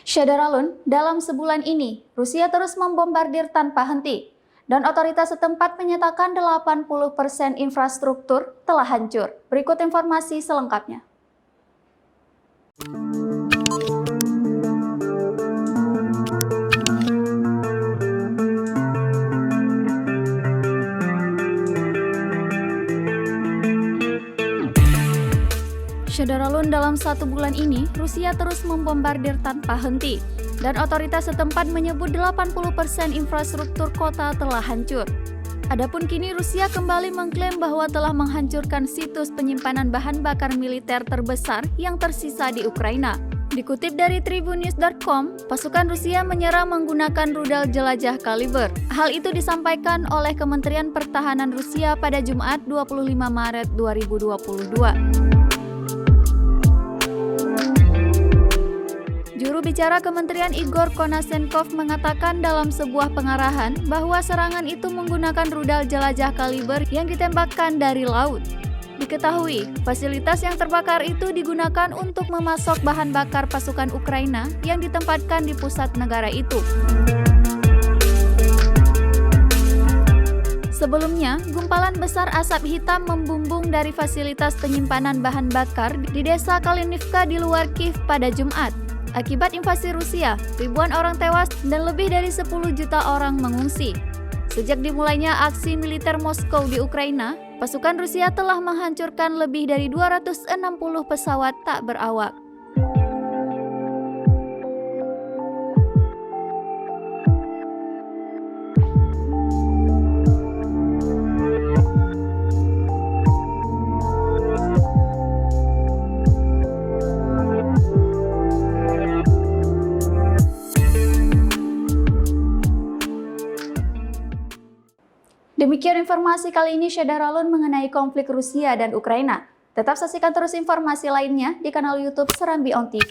Syederalun, dalam sebulan ini, Rusia terus membombardir tanpa henti, dan otoritas setempat menyatakan 80% infrastruktur telah hancur. Berikut informasi selengkapnya. Syederalun, dalam satu bulan ini, Rusia terus membombardir tanpa henti, dan otoritas setempat menyebut 80% infrastruktur kota telah hancur. Adapun kini Rusia kembali mengklaim bahwa telah menghancurkan situs penyimpanan bahan bakar militer terbesar yang tersisa di Ukraina. Dikutip dari Tribunnews.com, pasukan Rusia menyerang menggunakan rudal jelajah kaliber. Hal itu disampaikan oleh Kementerian Pertahanan Rusia pada Jumat 25 Maret 2022. Juru bicara Kementerian Igor Konashenkov mengatakan dalam sebuah pengarahan bahwa serangan itu menggunakan rudal jelajah kaliber yang ditembakkan dari laut. Diketahui, fasilitas yang terbakar itu digunakan untuk memasok bahan bakar pasukan Ukraina yang ditempatkan di pusat negara itu. Sebelumnya, gumpalan besar asap hitam membumbung dari fasilitas penyimpanan bahan bakar di desa Kalinivka di luar Kiev pada Jumat. Akibat invasi Rusia, ribuan orang tewas dan lebih dari 10 juta orang mengungsi. Sejak dimulainya aksi militer Moskow di Ukraina, pasukan Rusia telah menghancurkan lebih dari 260 pesawat tak berawak. Demikian informasi kali ini Syederalun mengenai konflik Rusia dan Ukraina. Tetap saksikan terus informasi lainnya di kanal YouTube Serambi On TV.